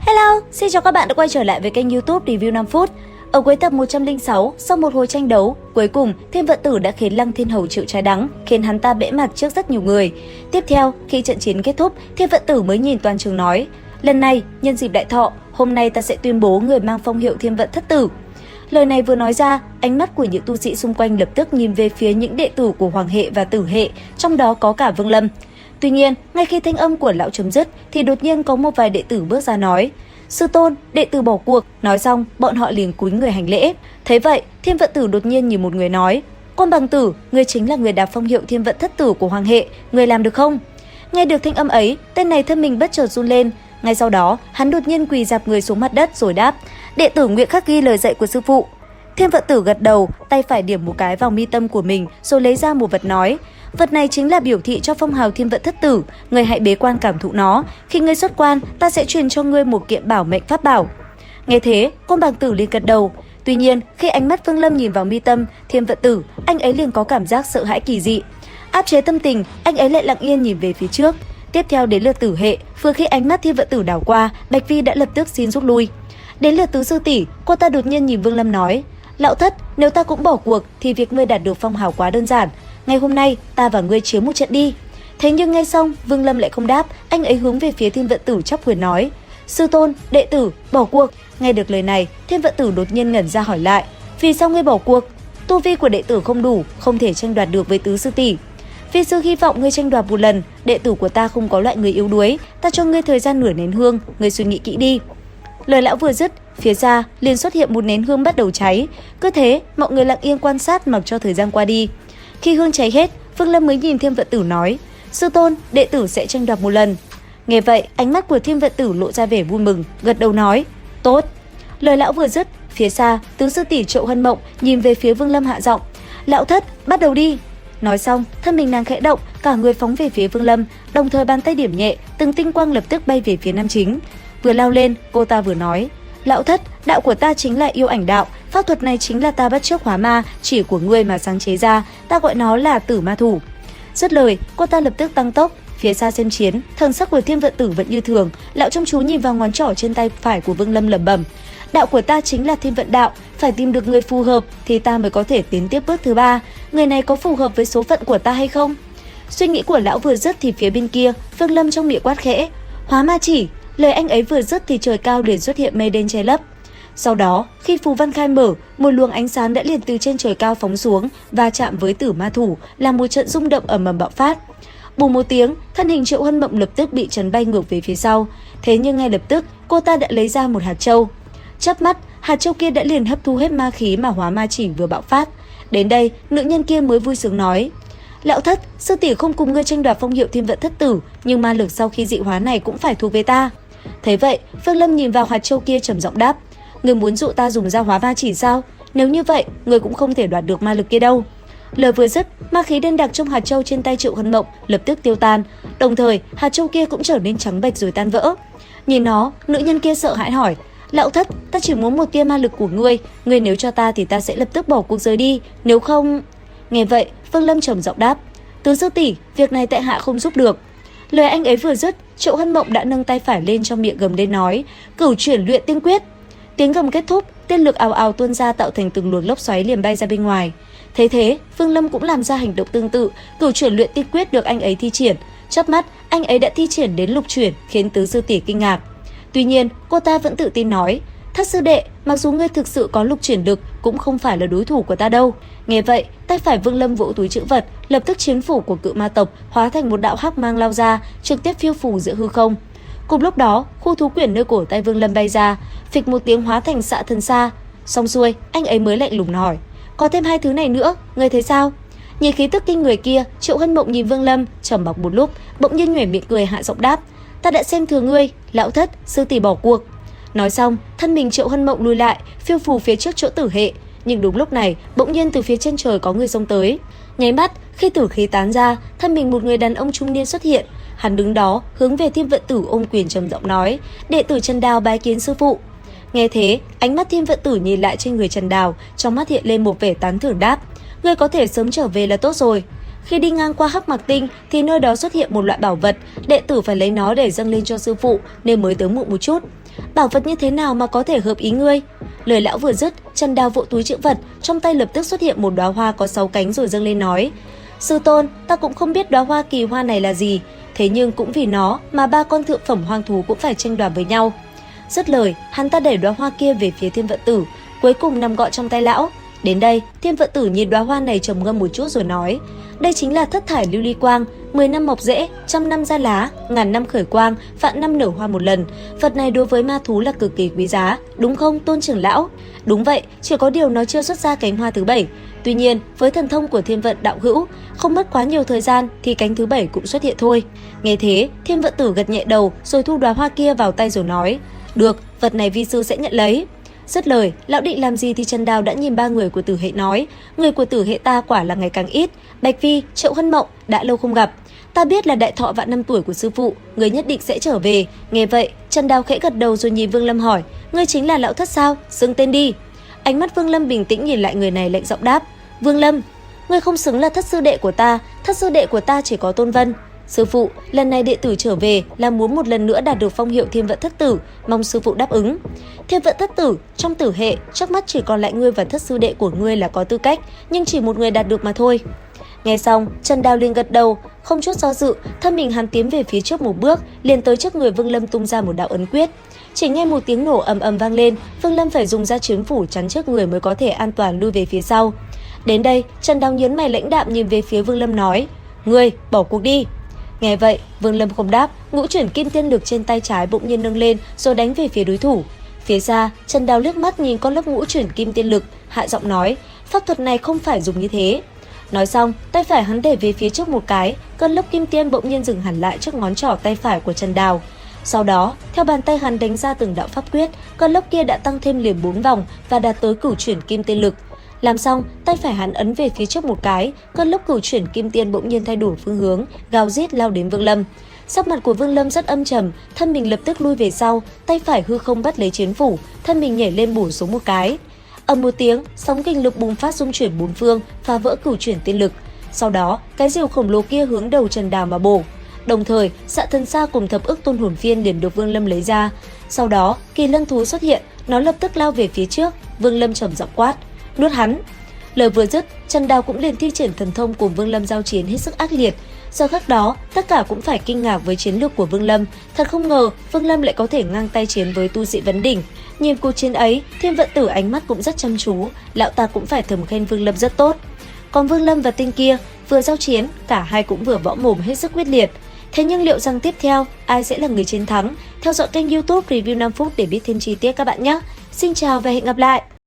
Hello, xin chào các bạn đã quay trở lại với kênh YouTube Review 5 phút. Ở cuối tập 106, sau một hồi tranh đấu, cuối cùng Thiên Vận Tử đã khiến Lăng Thiên Hầu chịu trái đắng, khiến hắn ta bẽ mặt trước rất nhiều người. Tiếp theo, khi trận chiến kết thúc, Thiên Vận Tử mới nhìn toàn trường nói: "Lần này, nhân dịp đại thọ, hôm nay ta sẽ tuyên bố người mang phong hiệu Thiên Vận Thất Tử." Lời này vừa nói ra, ánh mắt của những tu sĩ xung quanh lập tức nhìn về phía những đệ tử của Hoàng hệ và Tử hệ, trong đó có cả Vương Lâm. Tuy nhiên, ngay khi thanh âm của lão chấm dứt thì đột nhiên có một vài đệ tử bước ra nói: "Sư tôn, đệ tử bỏ cuộc." Nói xong, bọn họ liền cúi người hành lễ. Thấy vậy, Thiên Vận Tử đột nhiên nhìn một người nói: "Côn Bằng Tử, người chính là người đạp phong hiệu Thiên Vận Thất Tử của Hoàng hệ, người làm được không?" Nghe được thanh âm ấy, tên này thân mình bất chợt run lên. Ngay sau đó, hắn đột nhiên quỳ rạp người xuống mặt đất rồi đáp: "Đệ tử nguyện khắc ghi lời dạy của sư phụ." Thiên Vận Tử gật đầu, tay phải điểm một cái vào mi tâm của mình rồi lấy ra một vật nói: "Vật này chính là biểu thị cho phong hào Thiên Vận Thất Tử, người hãy bế quan cảm thụ nó. Khi ngươi xuất quan, ta sẽ truyền cho ngươi một kiện bảo mệnh pháp bảo." Nghe thế, Côn Bằng Tử liền gật đầu. Tuy nhiên, khi ánh mắt Vương Lâm nhìn vào mi tâm Thiên Vận Tử, anh ấy liền có cảm giác sợ hãi kỳ dị. Áp chế tâm tình, anh ấy lại lặng yên nhìn về phía trước. Tiếp theo đến lượt Tử hệ, vừa khi ánh mắt Thiên Vận Tử đảo qua, Bạch Vi đã lập tức xin rút lui. Đến lượt Tứ sư tỷ, cô ta đột nhiên nhìn Vương Lâm nói: "Lão thất, nếu ta cũng bỏ cuộc thì việc ngươi đạt được phong hào quá đơn giản. Ngày hôm nay, ta và ngươi chiến một trận đi." Thế nhưng ngay xong, Vương Lâm lại không đáp, anh ấy hướng về phía Thiên Vận Tử chắp quyền nói: "Sư tôn, đệ tử bỏ cuộc." Nghe được lời này, Thiên Vận Tử đột nhiên ngẩn ra hỏi lại: "Vì sao ngươi bỏ cuộc?" "Tu vi của đệ tử không đủ, không thể tranh đoạt được với Tứ sư tỷ." "Vi sư hy vọng ngươi tranh đoạt một lần, đệ tử của ta không có loại người yếu đuối, ta cho ngươi thời gian nửa nén hương, ngươi suy nghĩ kỹ đi." Lời lão vừa dứt, phía xa liền xuất hiện một nén hương bắt đầu cháy. Cứ thế, mọi người lặng yên quan sát mặc cho thời gian qua đi. Khi hương cháy hết, Vương Lâm mới nhìn Thiên Vận Tử nói: "Sư tôn, đệ tử sẽ tranh đoạt một lần." Nghe vậy, ánh mắt của Thiên Vận Tử lộ ra vẻ vui mừng, gật đầu nói: "Tốt." Lời lão vừa dứt, phía xa, Tứ sư tỷ Triệu Hân Mộng nhìn về phía Vương Lâm hạ giọng: "Lão thất, bắt đầu đi." Nói xong, thân mình nàng khẽ động, cả người phóng về phía Vương Lâm, đồng thời bàn tay điểm nhẹ, từng tinh quang lập tức bay về phía nam chính. Vừa lao lên, cô ta vừa nói: "Lão thất, đạo của ta chính là yêu ảnh đạo, pháp thuật này chính là ta bắt chước hóa ma chỉ của ngươi mà sáng chế ra, ta gọi nó là Tử Ma Thủ." Dứt lời, cô ta lập tức tăng tốc. Phía xa xem chiến, thần sắc của Thiên Vận Tử vẫn như thường, lão chăm chú nhìn vào ngón trỏ trên tay phải của Vương Lâm lẩm bẩm: "Đạo của ta chính là Thiên Vận đạo, phải tìm được người phù hợp thì ta mới có thể tiến tiếp bước thứ 3. Người này có phù hợp với số phận của ta hay không?" Suy nghĩ của lão vừa dứt thì phía bên kia, Vương Lâm trong miệng quát khẽ: "Hóa ma chỉ." Lời anh ấy vừa dứt thì trời cao liền xuất hiện mây đen che lấp. Sau đó, khi phù văn khai mở, một luồng ánh sáng đã liền từ trên trời cao phóng xuống và chạm với Tử Ma Thủ, làm một trận rung động ầm ầm bạo phát. Bùm một tiếng, thân hình Triệu Hân Mộng lập tức bị chấn bay ngược về phía sau. Thế nhưng ngay lập tức, cô ta đã lấy ra một hạt châu. Chớp mắt, hạt châu kia đã liền hấp thu hết ma khí mà hóa ma chỉ vừa bạo phát. Đến đây, nữ nhân kia mới vui sướng nói: "Lão thất, sư tỷ không cùng ngươi tranh đoạt phong hiệu Thiên Vận Thất Tử, nhưng ma lực sau khi dị hóa này cũng phải thuộc về ta." Thấy vậy, Vương Lâm nhìn vào hạt châu kia trầm giọng đáp: "Ngươi muốn dụ ta dùng ra hóa ma chỉ sao? Nếu như vậy, ngươi cũng không thể đoạt được ma lực kia đâu." Lời vừa dứt, ma khí đen đặc trong hạt châu trên tay Triệu Hân Mộng lập tức tiêu tan, đồng thời hạt châu kia cũng trở nên trắng bệch rồi tan vỡ. Nhìn nó, nữ nhân kia sợ hãi hỏi: "Lão thất, ta chỉ muốn một tia ma lực của ngươi, ngươi nếu cho ta thì ta sẽ lập tức bỏ cuộc rời đi, nếu không..." Nghe vậy, Vương Lâm trầm giọng đáp: "Tứ sư tỷ, việc này tại hạ không giúp được." Lời anh ấy vừa dứt, Triệu Hân Mộng đã nâng tay phải lên trong miệng gầm lên nói: "Cửu chuyển luyện tiên quyết." Tiếng gầm kết thúc, tiên lực ào ào tuôn ra tạo thành từng luồng lốc xoáy liền bay ra bên ngoài. Thấy thế, Vương Lâm cũng làm ra hành động tương tự, cửu chuyển luyện tiên quyết được anh ấy thi triển. Chớp mắt, anh ấy đã thi triển đến lục chuyển, khiến Tứ sư tỷ kinh ngạc. Tuy nhiên, cô ta vẫn tự tin nói: "Thất sư đệ, mặc dù ngươi thực sự có lục chuyển lực, cũng không phải là đối thủ của ta đâu." Nghe vậy, tay phải Vương Lâm vỗ túi trữ vật, lập tức chiến phủ của cự ma tộc hóa thành một đạo hắc mang lao ra, trực tiếp phiêu phù giữa hư không. Cùng lúc đó, khu thú quyển nơi cổ tay Vương Lâm bay ra, phịch một tiếng hóa thành xạ thần xa. Xong xuôi, anh ấy mới lạnh lùng hỏi: "Có thêm 2 thứ này nữa, ngươi thấy sao?" Nhìn khí tức kinh người kia, Triệu Hân Mộng nhìn Vương Lâm, trầm mặc một lúc, bỗng nhiên nhoẻn miệng cười hạ giọng đáp: "Ta đã xem thường ngươi, lão thất, sư tỷ bỏ cuộc." Nói xong, thân mình Triệu Hân Mộng lùi lại, phiêu phù phía trước chỗ Tử hệ. Nhưng đúng lúc này, bỗng nhiên từ phía chân trời có người xông tới. Nháy mắt, khi tử khí tán ra, thân mình một người đàn ông trung niên xuất hiện. Hắn đứng đó, hướng về Thiên Vận Tử ôm quyền trầm giọng nói: "Đệ tử Trần Đào bái kiến sư phụ." Nghe thế, ánh mắt Thiên Vận Tử nhìn lại trên người Trần Đào, trong mắt hiện lên một vẻ tán thưởng đáp: "Ngươi có thể sớm trở về là tốt rồi." Khi đi ngang qua Hắc Mạc Tinh thì nơi đó xuất hiện một loại bảo vật, đệ tử phải lấy nó để dâng lên cho sư phụ nên mới tới muộn một chút. bảo vật như thế nào mà có thể hợp ý ngươi? Lời lão vừa dứt, Trần Đào vỗ túi trữ vật, trong tay lập tức xuất hiện một đóa hoa có 6 cánh rồi dâng lên nói: Sư tôn, ta cũng không biết đóa hoa kỳ hoa này là gì, thế nhưng cũng vì nó mà 3 con thượng phẩm hoang thú cũng phải tranh đoạt với nhau. Dứt lời, hắn ta đẩy đóa hoa kia về phía Thiên Vận Tử, cuối cùng nằm gọn trong tay lão. Đến đây, Thiên Vận Tử nhìn đóa hoa này trầm ngâm một chút rồi nói: đây chính là thất thải lưu ly quang, 10 năm mọc rễ, 100 năm ra lá, ngàn năm khởi quang, vạn năm nở hoa một lần. Vật này đối với ma thú là cực kỳ quý giá, đúng không Tôn trưởng lão? Đúng vậy, chỉ có điều nó chưa xuất ra cánh hoa thứ 7. Tuy nhiên, với thần thông của Thiên Vận đạo hữu, không mất quá nhiều thời gian thì cánh thứ 7 cũng xuất hiện thôi. Nghe thế, Thiên Vận Tử gật nhẹ đầu rồi thu đóa hoa kia vào tay rồi nói: được, vật này vi sư sẽ nhận lấy. Dứt lời, lão định làm gì thì Trần Đào đã nhìn 3 người của Tử hệ nói: người của Tử hệ ta quả là ngày càng ít. Bạch Vi, Triệu Hân Mộng, đã lâu không gặp. Ta biết là đại thọ vạn năm tuổi của sư phụ, người nhất định sẽ trở về. Nghe vậy, Trần Đào khẽ gật đầu rồi nhìn Vương Lâm hỏi: ngươi chính là lão thất sao? Xưng tên đi. Ánh mắt Vương Lâm bình tĩnh nhìn lại người này, lạnh giọng đáp: Vương Lâm, ngươi không xứng là thất sư đệ của ta, thất sư đệ của ta chỉ có Tôn Vân. Sư phụ, lần này đệ tử trở về là muốn một lần nữa đạt được phong hiệu Thiên Vận Thất Tử, mong sư phụ đáp ứng. Thiên Vận Thất Tử, trong Tử hệ, trước mắt chỉ còn lại ngươi và thất sư đệ của ngươi là có tư cách, nhưng chỉ một người đạt được mà thôi. Nghe xong, Trần Đào liền gật đầu, không chút do dự, thân mình hắn tiến về phía trước một bước, liền tới trước người Vương Lâm tung ra một đạo ấn quyết. Chỉ nghe một tiếng nổ ầm ầm vang lên, Vương Lâm phải dùng ra chiến phủ chắn trước người mới có thể an toàn lui về phía sau. Đến đây, Trần Đào nhớn mày lãnh đạm nhìn về phía Vương Lâm nói: ngươi bỏ cuộc đi. Nghe vậy, Vương Lâm không đáp, ngũ chuyển kim tiên lực trên tay trái bỗng nhiên nâng lên rồi đánh về phía đối thủ. Phía xa, Trần Đào liếc mắt nhìn con lớp ngũ chuyển kim tiên lực, hạ giọng nói: pháp thuật này không phải dùng như thế. Nói xong, tay phải hắn để về phía trước một cái, cơn lốc kim tiên bỗng nhiên dừng hẳn lại trước ngón trỏ tay phải của Trần Đào. Sau đó, theo bàn tay hắn đánh ra từng đạo pháp quyết, cơn lốc kia đã tăng thêm liền 4 vòng và đạt tới cửu chuyển kim tiên lực. Làm xong, tay phải hắn ấn về phía trước một cái, cơn lốc cửu chuyển kim tiên bỗng nhiên thay đổi phương hướng, gào rít lao đến Vương Lâm. Sắc mặt của Vương Lâm rất âm trầm, thân mình lập tức lui về sau, tay phải hư không bắt lấy chiến phủ, thân mình nhảy lên bổ xuống một cái. Ầm một tiếng, sóng kinh lực bùng phát xung chuyển bốn phương, phá vỡ cửu chuyển tiên lực. Sau đó, cái rìu khổng lồ kia hướng đầu Trần Đào mà bổ. Đồng thời, Xạ Thần Sa cùng thập ức tôn hồn phiên liền được Vương Lâm lấy ra. Sau đó, kỳ lân thú xuất hiện, nó lập tức lao về phía trước. Vương Lâm trầm giọng quát: nuốt hắn. Lời vừa dứt, Trần Đào cũng liền thi triển thần thông cùng Vương Lâm giao chiến hết sức ác liệt. Giờ khắc đó, tất cả cũng phải kinh ngạc với chiến lược của Vương Lâm. Thật không ngờ, Vương Lâm lại có thể ngang tay chiến với tu sĩ vấn đỉnh. Nhìn cuộc chiến ấy, Thiên Vận Tử ánh mắt cũng rất chăm chú, lão ta cũng phải thầm khen Vương Lâm rất tốt. Còn Vương Lâm và Tinh kia, vừa giao chiến, cả hai cũng vừa võ mồm hết sức quyết liệt. Thế nhưng liệu rằng tiếp theo, ai sẽ là người chiến thắng? Theo dõi kênh YouTube Review 5 phút để biết thêm chi tiết các bạn nhé. Xin chào và hẹn gặp lại!